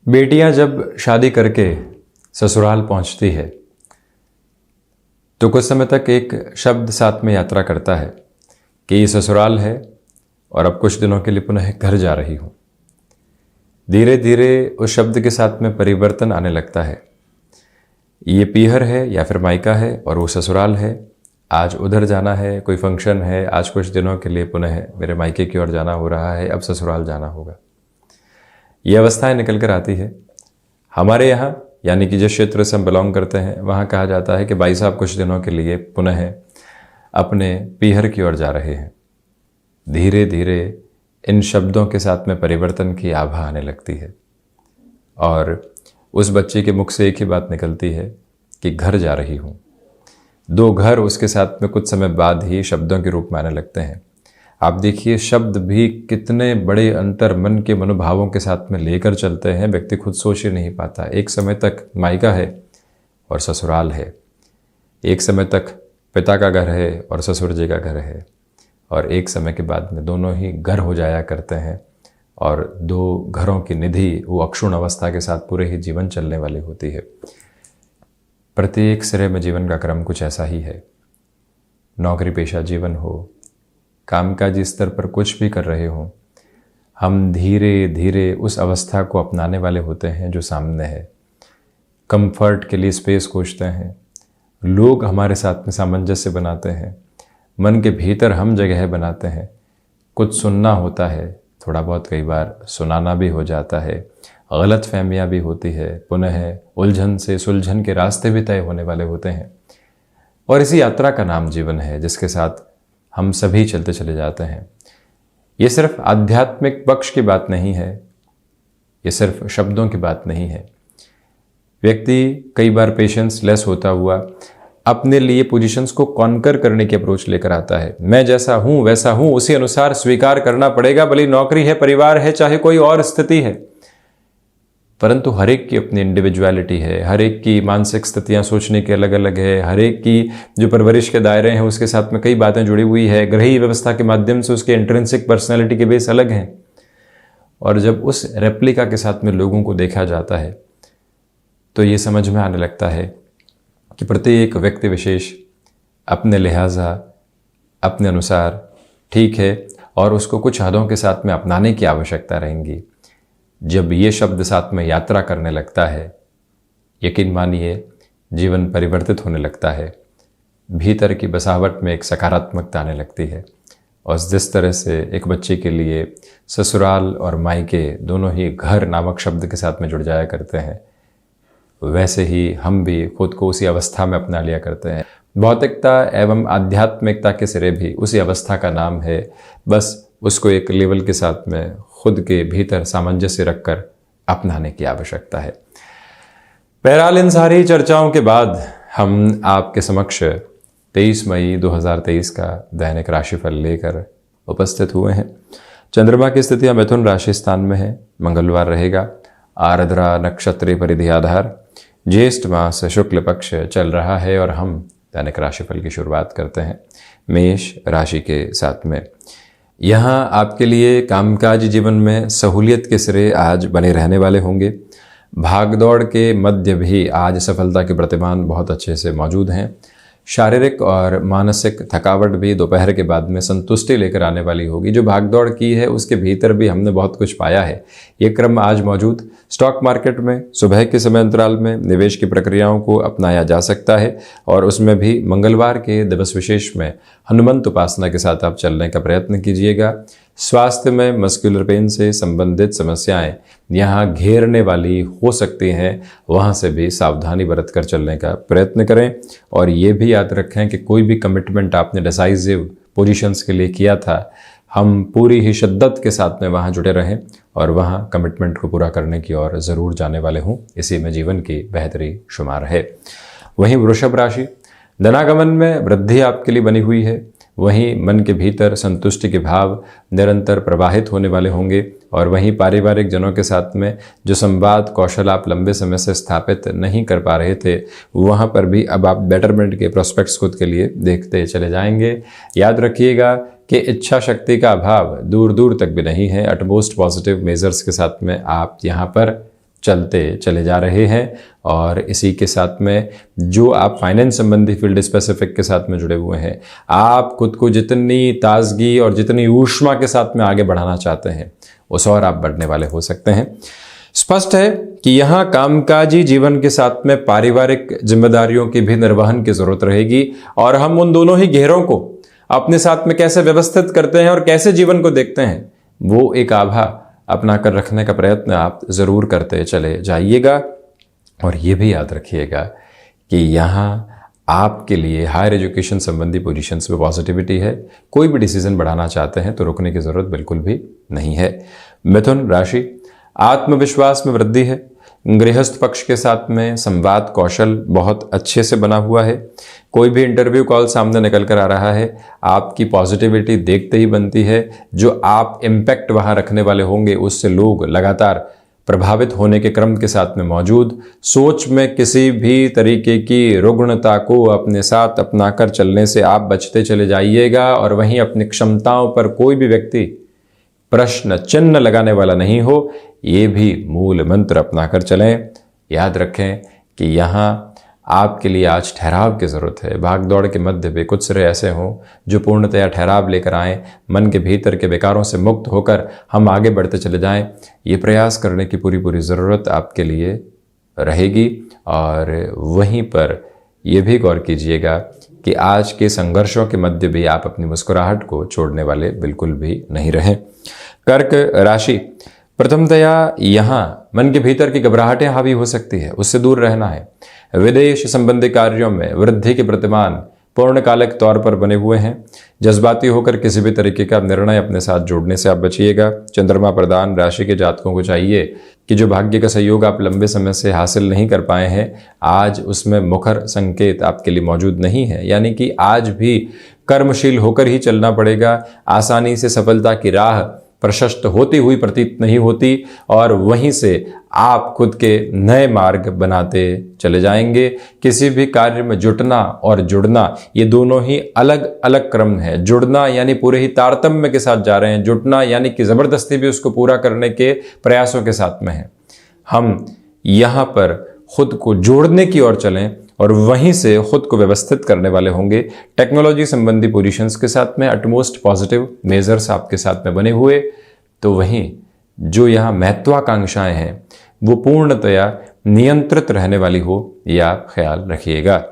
बेटियां जब शादी करके ससुराल पहुंचती है तो कुछ समय तक एक शब्द साथ में यात्रा करता है कि ये ससुराल है और अब कुछ दिनों के लिए पुनः घर जा रही हूं। धीरे धीरे उस शब्द के साथ में परिवर्तन आने लगता है। ये पीहर है या फिर मायका है और वो ससुराल है। आज उधर जाना है, कोई फंक्शन है, आज कुछ दिनों के लिए पुनः मेरे मायके की ओर जाना हो रहा है, अब ससुराल जाना होगा। ये अवस्थाएं निकल कर आती है। हमारे यहाँ यानी कि जिस क्षेत्र से हम बिलोंग करते हैं वहाँ कहा जाता है कि भाई साहब कुछ दिनों के लिए पुनः अपने पीहर की ओर जा रहे हैं। धीरे धीरे इन शब्दों के साथ में परिवर्तन की आभा आने लगती है और उस बच्चे के मुख से एक ही बात निकलती है कि घर जा रही हूँ। दो घर उसके साथ में कुछ समय बाद ही शब्दों के रूप में आने लगते हैं। आप देखिए, शब्द भी कितने बड़े अंतर मन के मनोभावों के साथ में लेकर चलते हैं, व्यक्ति खुद सोच ही नहीं पाता। एक समय तक मायका है और ससुराल है, एक समय तक पिता का घर है और ससुर जी का घर है, और एक समय के बाद में दोनों ही घर हो जाया करते हैं और दो घरों की निधि वो अक्षुण्ण अवस्था के साथ पूरे ही जीवन चलने वाली होती है। प्रत्येक सिरे में जीवन का क्रम कुछ ऐसा ही है। नौकरी पेशा जीवन हो, कामकाजी स्तर पर कुछ भी कर रहे हों, हम धीरे धीरे उस अवस्था को अपनाने वाले होते हैं जो सामने है। कंफर्ट के लिए स्पेस खोजते हैं, लोग हमारे साथ में सामंजस्य बनाते हैं, मन के भीतर हम जगह बनाते हैं। कुछ सुनना होता है, थोड़ा बहुत कई बार सुनाना भी हो जाता है, गलत फहमियाँ भी होती है, पुनः उलझन से सुलझन के रास्ते भी तय होने वाले होते हैं। और इसी यात्रा का नाम जीवन है जिसके साथ हम सभी चलते चले जाते हैं। ये सिर्फ आध्यात्मिक पक्ष की बात नहीं है, ये सिर्फ शब्दों की बात नहीं है। व्यक्ति कई बार पेशेंस लेस होता हुआ अपने लिए पोजीशंस को कॉन्कर करने की अप्रोच लेकर आता है। मैं जैसा हूं वैसा हूं, उसी अनुसार स्वीकार करना पड़ेगा, भले नौकरी है, परिवार है, चाहे कोई और स्थिति है। परंतु हर एक की अपनी इंडिविजुअलिटी है, हर एक की मानसिक स्थितियां सोचने के अलग अलग है, हर एक की जो परवरिश के दायरे हैं उसके साथ में कई बातें जुड़ी हुई है। गृही व्यवस्था के माध्यम से उसके इंट्रिंसिक पर्सनैलिटी के बेस अलग हैं। और जब उस रेप्लिका के साथ में लोगों को देखा जाता है तो ये समझ में आने लगता है कि प्रत्येक व्यक्ति विशेष अपने लिहाजा अपने अनुसार ठीक है और उसको कुछ हदों के साथ में अपनाने की आवश्यकता रहेंगी। जब ये शब्द साथ में यात्रा करने लगता है, यकीन मानिए जीवन परिवर्तित होने लगता है। भीतर की बसावट में एक सकारात्मकता आने लगती है। और जिस तरह से एक बच्चे के लिए ससुराल और मायके दोनों ही घर नामक शब्द के साथ में जुड़ जाया करते हैं, वैसे ही हम भी खुद को उसी अवस्था में अपना लिया करते हैं। भौतिकता एवं आध्यात्मिकता के सिरे भी उसी अवस्था का नाम है। बस उसको एक लेवल के साथ में खुद के भीतर सामंजस्य रखकर अपनाने की आवश्यकता है। बहरहाल इन सारी चर्चाओं के बाद हम आपके समक्ष 23 मई 2023 का दैनिक राशिफल लेकर उपस्थित हुए हैं। चंद्रमा की स्थितियां मिथुन राशि स्थान में है। मंगलवार रहेगा। आर्द्रा नक्षत्रीय परिधि आधार, ज्येष्ठ मास शुक्ल पक्ष चल रहा है और हम दैनिक राशिफल की शुरुआत करते हैं मेष राशि के साथ में। यहाँ आपके लिए कामकाजी जीवन में सहूलियत के सिरे आज बने रहने वाले होंगे। भागदौड़ के मध्य भी आज सफलता के प्रतिमान बहुत अच्छे से मौजूद हैं। शारीरिक और मानसिक थकावट भी दोपहर के बाद में संतुष्टि लेकर आने वाली होगी। जो भागदौड़ की है उसके भीतर भी हमने बहुत कुछ पाया है, ये क्रम आज मौजूद। स्टॉक मार्केट में सुबह के समय अंतराल में निवेश की प्रक्रियाओं को अपनाया जा सकता है और उसमें भी मंगलवार के दिवस विशेष में हनुमंत उपासना के साथ आप चलने का प्रयत्न कीजिएगा। स्वास्थ्य में मस्कुलर पेन से संबंधित समस्याएं यहाँ घेरने वाली हो सकती हैं, वहाँ से भी सावधानी बरत कर चलने का प्रयत्न करें। और ये भी याद रखें कि कोई भी कमिटमेंट आपने डिसाइसिव पोजीशंस के लिए किया था, हम पूरी ही शिद्दत के साथ में वहाँ जुटे रहें और वहाँ कमिटमेंट को पूरा करने की ओर ज़रूर जाने वाले हों। इसी में जीवन की बेहतरी शुमार है। वहीं वृषभ राशि, धनागमन में वृद्धि आपके लिए बनी हुई है। वहीं मन के भीतर संतुष्टि के भाव निरंतर प्रवाहित होने वाले होंगे और वहीं पारिवारिक जनों के साथ में जो संवाद कौशल आप लंबे समय से स्थापित नहीं कर पा रहे थे, वहाँ पर भी अब आप बेटरमेंट के प्रोस्पेक्ट्स खुद के लिए देखते चले जाएंगे। याद रखिएगा कि इच्छा शक्ति का अभाव दूर दूर तक भी नहीं है। अटमोस्ट पॉजिटिव मेजर्स के साथ में आप यहाँ पर चलते चले जा रहे हैं। और इसी के साथ में जो आप फाइनेंस संबंधी फील्ड स्पेसिफिक के साथ में जुड़े हुए हैं, आप खुद को जितनी ताजगी और जितनी ऊष्मा के साथ में आगे बढ़ाना चाहते हैं, उस और आप बढ़ने वाले हो सकते हैं। स्पष्ट है कि यहाँ कामकाजी जीवन के साथ में पारिवारिक जिम्मेदारियों की भी निर्वहन की जरूरत रहेगी, और हम उन दोनों ही घेरों को अपने साथ में कैसे व्यवस्थित करते हैं और कैसे जीवन को देखते हैं, वो एक आभा अपना कर रखने का प्रयत्न आप जरूर करते चले जाइएगा। और ये भी याद रखिएगा कि यहाँ आपके लिए हायर एजुकेशन संबंधी पोजीशंस में पॉजिटिविटी है। कोई भी डिसीजन बढ़ाना चाहते हैं तो रुकने की जरूरत बिल्कुल भी नहीं है। मिथुन राशि, आत्मविश्वास में वृद्धि है। गृहस्थ पक्ष के साथ में संवाद कौशल बहुत अच्छे से बना हुआ है। कोई भी इंटरव्यू कॉल सामने निकल कर आ रहा है, आपकी पॉजिटिविटी देखते ही बनती है। जो आप इम्पैक्ट वहां रखने वाले होंगे, उससे लोग लगातार प्रभावित होने के क्रम के साथ में मौजूद। सोच में किसी भी तरीके की रुग्णता को अपने साथ अपनाकर चलने से आप बचते चले जाइएगा, और वहीं अपनी क्षमताओं पर कोई भी व्यक्ति प्रश्न चिन्ह लगाने वाला नहीं हो, ये भी मूल मंत्र अपनाकर चलें। याद रखें कि यहाँ आपके लिए आज ठहराव की ज़रूरत है। भाग दौड़ के मध्य भी कुछ सिरे ऐसे हों जो पूर्णतया ठहराव लेकर आएँ, मन के भीतर के विकारों से मुक्त होकर हम आगे बढ़ते चले जाएं। ये प्रयास करने की पूरी ज़रूरत आपके लिए रहेगी। और वहीं पर यह भी गौर कीजिएगा कि आज के संघर्षों के मध्य भी आप अपनी मुस्कुराहट को छोड़ने वाले बिल्कुल भी नहीं रहें। कर्क राशि, प्रथमतया यहाँ मन के भीतर की घबराहटें हावी हो सकती है, उससे दूर रहना है। विदेश संबंधी कार्यों में वृद्धि के प्रतिमान पूर्णकालिक तौर पर बने हुए हैं। जज्बाती होकर किसी भी तरीके का निर्णय अपने साथ जोड़ने से आप बचिएगा। चंद्रमा प्रधान राशि के जातकों को चाहिए कि जो भाग्य का सहयोग आप लंबे समय से हासिल नहीं कर पाए हैं, आज उसमें मुखर संकेत आपके लिए मौजूद नहीं है। यानी कि आज भी कर्मशील होकर ही चलना पड़ेगा। आसानी से सफलता की राह प्रशस्त होती हुई प्रतीत नहीं होती, और वहीं से आप खुद के नए मार्ग बनाते चले जाएंगे। किसी भी कार्य में जुटना और जुड़ना, ये दोनों ही अलग अलग क्रम है। जुड़ना यानी पूरे ही तारतम्य के साथ जा रहे हैं, जुटना यानी कि जबरदस्ती भी उसको पूरा करने के प्रयासों के साथ में है। हम यहाँ पर खुद को जोड़ने की ओर चलें और वहीं से खुद को व्यवस्थित करने वाले होंगे। टेक्नोलॉजी संबंधी पोजीशंस के साथ में अटमोस्ट पॉजिटिव मेजर्स आपके साथ में बने हुए, तो वहीं जो यहाँ महत्वाकांक्षाएं हैं वो पूर्णतया नियंत्रित रहने वाली हो, यह आप ख्याल रखिएगा।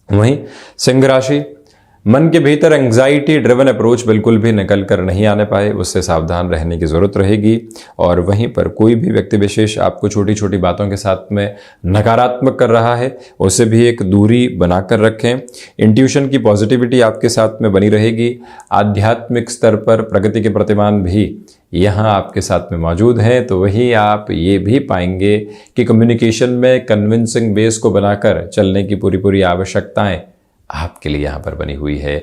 वहीं सिंह राशि, मन के भीतर एंग्जाइटी ड्रिवन अप्रोच बिल्कुल भी निकल कर नहीं आने पाए, उससे सावधान रहने की ज़रूरत रहेगी। और वहीं पर कोई भी व्यक्ति विशेष आपको छोटी छोटी बातों के साथ में नकारात्मक कर रहा है, उससे भी एक दूरी बनाकर रखें। इंट्यूशन की पॉजिटिविटी आपके साथ में बनी रहेगी। आध्यात्मिक स्तर पर प्रगति के प्रतिमान भी यहाँ आपके साथ में मौजूद हैं। तो वही आप ये भी पाएंगे कि कम्युनिकेशन में कन्विंसिंग बेस को बनाकर चलने की पूरी आवश्यकताएं आपके लिए यहाँ पर बनी हुई है।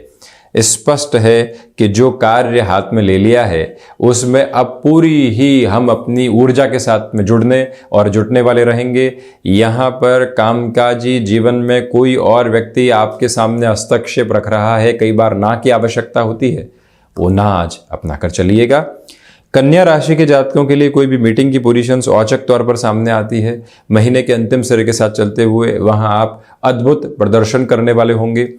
स्पष्ट है कि जो कार्य हाथ में ले लिया है उसमें अब पूरी ही हम अपनी ऊर्जा के साथ में जुड़ने और जुटने वाले रहेंगे। यहाँ पर कामकाजी जीवन में कोई और व्यक्ति आपके सामने हस्तक्षेप रख रहा है, कई बार ना की आवश्यकता होती है, वो ना आज अपना कर चलिएगा। कन्या राशि के जातकों के लिए कोई भी मीटिंग की पोजीशंस औचक तौर पर सामने आती है। महीने के अंतिम सिरे के साथ चलते हुए वहां आप अद्भुत प्रदर्शन करने वाले होंगे।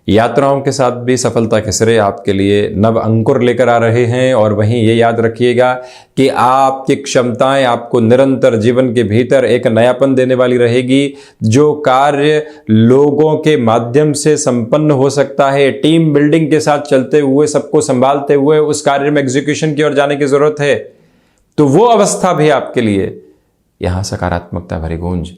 यात्राओं के साथ भी सफलता के सिरे आपके लिए नव अंकुर लेकर आ रहे हैं। और वहीं ये याद रखिएगा कि आपकी क्षमताएं आपको निरंतर जीवन के भीतर एक नयापन देने वाली रहेगी। जो कार्य लोगों के माध्यम से संपन्न हो सकता है, टीम बिल्डिंग के साथ चलते हुए, सबको संभालते हुए उस कार्य में एग्जीक्यूशन की ओर जाने की जरूरत है, तो वो अवस्था भी आपके लिए यहाँ सकारात्मकता भरी गूंज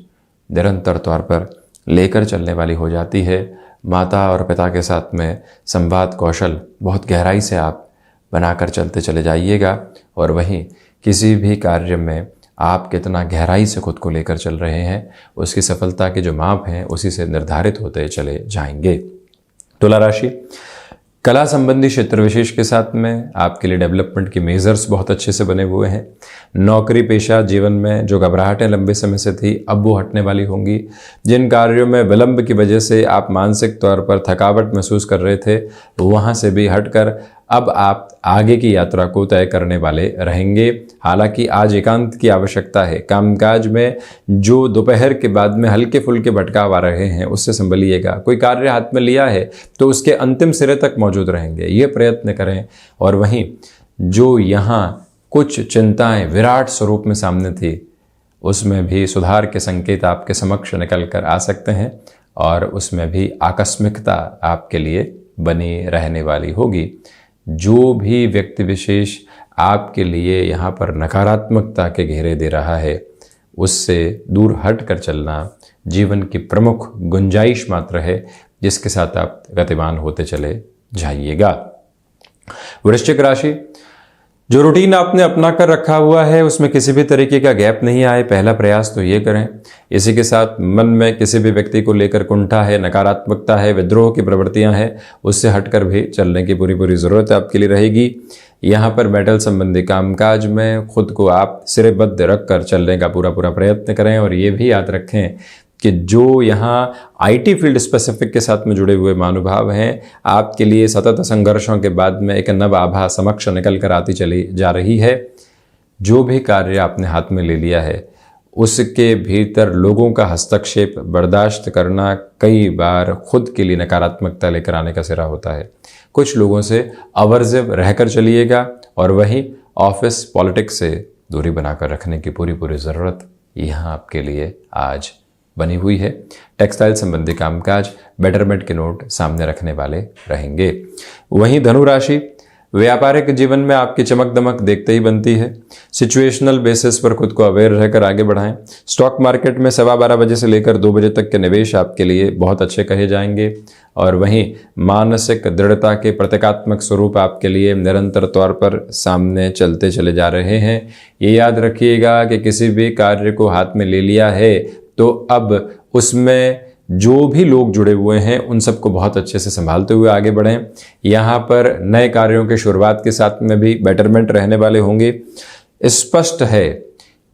निरंतर तौर पर लेकर चलने वाली हो जाती है। माता और पिता के साथ में संवाद कौशल बहुत गहराई से आप बनाकर चलते चले जाइएगा। और वहीं किसी भी कार्य में आप कितना गहराई से खुद को लेकर चल रहे हैं, उसकी सफलता के जो माप हैं उसी से निर्धारित होते चले जाएंगे। तुला राशि, कला संबंधी क्षेत्र विशेष के साथ में आपके लिए डेवलपमेंट की मेजर्स बहुत अच्छे से बने हुए हैं। नौकरी पेशा जीवन में जो घबराहटें लंबे समय से थी, अब वो हटने वाली होंगी। जिन कार्यों में विलंब की वजह से आप मानसिक तौर पर थकावट महसूस कर रहे थे, वहाँ से भी हटकर अब आप आगे की यात्रा को तय करने वाले रहेंगे। हालांकि आज एकांत की आवश्यकता है। कामकाज में जो दोपहर के बाद में हल्के फुल्के भटकाव आ रहे हैं उससे संभलिएगा। कोई कार्य हाथ में लिया है तो उसके अंतिम सिरे तक मौजूद रहेंगे, ये प्रयत्न करें। और वहीं जो यहाँ कुछ चिंताएं विराट स्वरूप में सामने थी उसमें भी सुधार के संकेत आपके समक्ष निकल कर आ सकते हैं और उसमें भी आकस्मिकता आपके लिए बनी रहने वाली होगी। जो भी व्यक्ति विशेष आपके लिए यहाँ पर नकारात्मकता के घेरे दे रहा है उससे दूर हट कर चलना जीवन की प्रमुख गुंजाइश मात्र है, जिसके साथ आप गतिमान होते चले जाइएगा। वृश्चिक राशि, जो रूटीन आपने अपना कर रखा हुआ है उसमें किसी भी तरीके का गैप नहीं आए, पहला प्रयास तो ये करें। इसी के साथ मन में किसी भी व्यक्ति को लेकर कुंठा है, नकारात्मकता है, विद्रोह की प्रवृत्तियां हैं, उससे हटकर भी चलने की पूरी ज़रूरत आपके लिए रहेगी। यहाँ पर मेटल संबंधी कामकाज में खुद को आप सिरेबद्ध रख कर चलने का पूरा प्रयत्न करें। और ये भी याद रखें कि जो यहाँ आईटी फील्ड स्पेसिफिक के साथ में जुड़े हुए महानुभाव हैं, आपके लिए सतत संघर्षों के बाद में एक नव आभा समक्ष निकल कर आती चली जा रही है। जो भी कार्य आपने हाथ में ले लिया है उसके भीतर लोगों का हस्तक्षेप बर्दाश्त करना कई बार खुद के लिए नकारात्मकता लेकर आने का सिरा होता है। कुछ लोगों से अवर्जिव रहकर चलिएगा और वहीं ऑफिस पॉलिटिक्स से दूरी बनाकर रखने की पूरी ज़रूरत यहाँ आपके लिए आज बनी हुई है। टेक्सटाइल संबंधी कामकाज बेटरमेंट के नोट सामने रखने वाले रहेंगे। वहीं धनु राशि, व्यापारिक जीवन में आपकी चमक दमक देखते ही बनती है। सिचुएशनल बेसिस पर खुद को अवेयर रहकर आगे बढ़ाएं। स्टॉक मार्केट में 12:15 बजे से लेकर 2 बजे तक के निवेश आपके लिए बहुत अच्छे कहे जाएंगे। और वहीं मानसिक दृढ़ता के प्रतीकात्मक स्वरूप आपके लिए निरंतर तौर पर सामने चलते चले जा रहे हैं। ये याद रखिएगा कि किसी भी कार्य को हाथ में ले लिया है तो अब उसमें जो भी लोग जुड़े हुए हैं उन सबको बहुत अच्छे से संभालते हुए आगे बढ़ें। यहाँ पर नए कार्यों के शुरुआत के साथ में भी बेटरमेंट रहने वाले होंगे। स्पष्ट है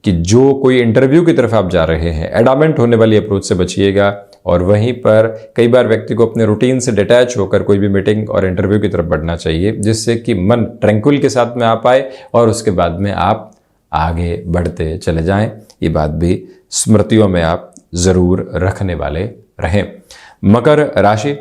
कि जो कोई इंटरव्यू की तरफ आप जा रहे हैं, एडामेंट होने वाली अप्रोच से बचिएगा। और वहीं पर कई बार व्यक्ति को अपने रूटीन से डिटैच होकर कोई भी मीटिंग और इंटरव्यू की तरफ बढ़ना चाहिए, जिससे कि मन ट्रैंक्विल के साथ में आ पाए और उसके बाद में आप आगे बढ़ते चले जाएं। ये बात भी स्मृतियों में आप जरूर रखने वाले रहें। मकर राशि,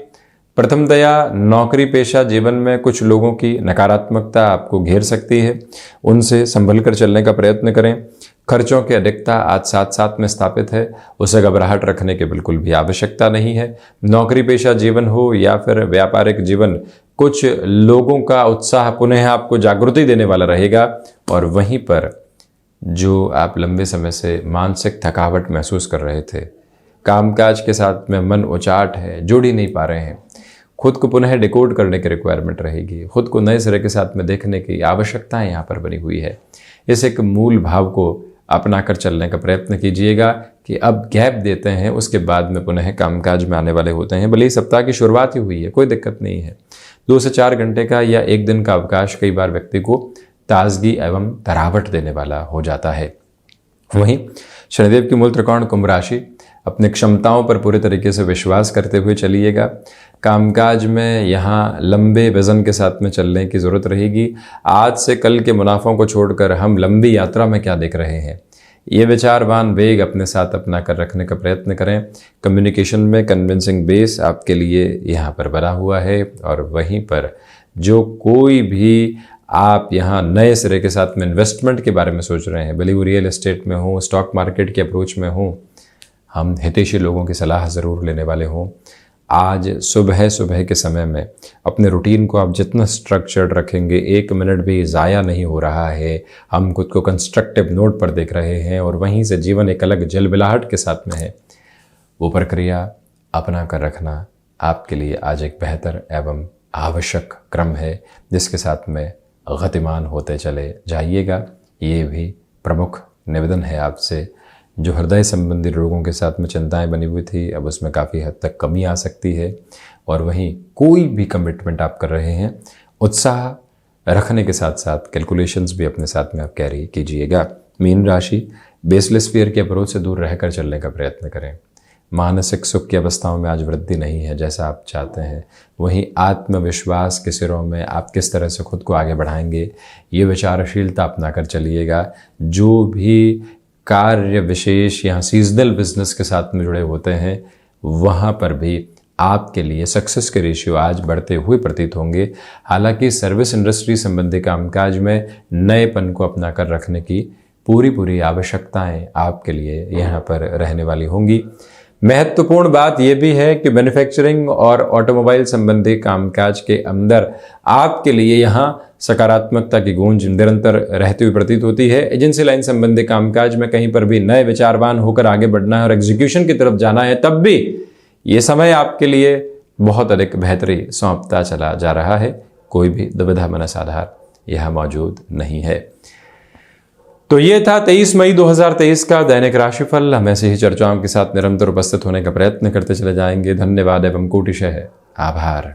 प्रथमतया नौकरी पेशा जीवन में कुछ लोगों की नकारात्मकता आपको घेर सकती है, उनसे संभल कर चलने का प्रयत्न करें। खर्चों की अधिकता आज साथ में स्थापित है, उसे घबराहट रखने की बिल्कुल भी आवश्यकता नहीं है। नौकरी पेशा जीवन हो या फिर व्यापारिक जीवन, कुछ लोगों का उत्साह पुनः आपको जागृति देने वाला रहेगा। और वहीं पर जो आप लंबे समय से मानसिक थकावट महसूस कर रहे थे, कामकाज के साथ में मन उचाट है, जोड़ ही नहीं पा रहे हैं, खुद को पुनः डिकोड करने की रिक्वायरमेंट रहेगी, खुद को नए सिरे के साथ में देखने की आवश्यकता यहाँ पर बनी हुई है। इस एक मूल भाव को अपना कर चलने का प्रयत्न कीजिएगा कि अब गैप देते हैं, उसके बाद में पुनः कामकाज में आने वाले होते हैं। भले ही सप्ताह की शुरुआत ही हुई है, कोई दिक्कत नहीं है। 2 से 4 घंटे का या 1 दिन का अवकाश कई बार व्यक्ति को ताजगी एवं तरावट देने वाला हो जाता है। वहीं शनिदेव की मूल त्रिकोण कुंभ राशि, अपनी क्षमताओं पर पूरे तरीके से विश्वास करते हुए चलिएगा। कामकाज में यहाँ लंबे वजन के साथ में चलने की ज़रूरत रहेगी। आज से कल के मुनाफों को छोड़कर हम लंबी यात्रा में क्या देख रहे हैं, ये विचारवान वेग अपने साथ अपना कर रखने का प्रयत्न करें। कम्युनिकेशन में कन्विंसिंग बेस आपके लिए यहाँ पर बना हुआ है। और वहीं पर जो कोई भी आप यहाँ नए सिरे के साथ में इन्वेस्टमेंट के बारे में सोच रहे हैं, भले वो रियल एस्टेट में हो, स्टॉक मार्केट के अप्रोच में हो, हम हितैषी लोगों की सलाह ज़रूर लेने वाले हों। आज सुबह के समय में अपने रूटीन को आप जितना स्ट्रक्चर्ड रखेंगे, 1 मिनट भी ज़ाया नहीं हो रहा है। हम खुद को कंस्ट्रक्टिव नोट पर देख रहे हैं और वहीं से जीवन एक अलग जलबिलाहट के साथ में है। वो प्रक्रिया अपना कर रखना आपके लिए आज एक बेहतर एवं आवश्यक क्रम है, जिसके साथ में गतिमान होते चले जाइएगा। ये भी प्रमुख निवेदन है आपसे। जो हृदय संबंधी रोगों के साथ में चिंताएं बनी हुई थी, अब उसमें काफ़ी हद तक कमी आ सकती है। और वहीं कोई भी कमिटमेंट आप कर रहे हैं, उत्साह रखने के साथ साथ कैलकुलेशंस भी अपने साथ में आप कैरी कीजिएगा। मीन राशि, बेसलेस फियर के अप्रोच से दूर रहकर चलने का प्रयत्न करें। मानसिक सुख की अवस्थाओं में आज वृद्धि नहीं है जैसा आप चाहते हैं। वहीं आत्मविश्वास के सिरों में आप किस तरह से खुद को आगे बढ़ाएंगे, ये विचारशीलता अपना कर चलिएगा। जो भी कार्य विशेष यहाँ सीजनल बिजनेस के साथ में जुड़े होते हैं, वहाँ पर भी आपके लिए सक्सेस के रेशियो आज बढ़ते हुए प्रतीत होंगे। हालांकि सर्विस इंडस्ट्री संबंधी कामकाज में नएपन को अपना कर रखने की पूरी आवश्यकताएं आपके लिए यहाँ पर रहने वाली होंगी। महत्वपूर्ण बात यह भी है कि मैन्युफैक्चरिंग और ऑटोमोबाइल संबंधी कामकाज के अंदर आपके लिए यहाँ सकारात्मकता की गूंज निरंतर रहती हुई प्रतीत होती है। एजेंसी लाइन संबंधी कामकाज में कहीं पर भी नए विचारवान होकर आगे बढ़ना है और एग्जीक्यूशन की तरफ जाना है, तब भी ये समय आपके लिए बहुत अधिक बेहतरी सौंपता चला जा रहा है। कोई भी दुविधा मनस आधार यहाँ मौजूद नहीं है। तो ये था 23 मई 2023 का दैनिक राशिफल। हम ऐसे ही चर्चाओं के साथ निरंतर उपस्थित होने का प्रयत्न करते चले जाएंगे। धन्यवाद एवं कोटिशः आभार।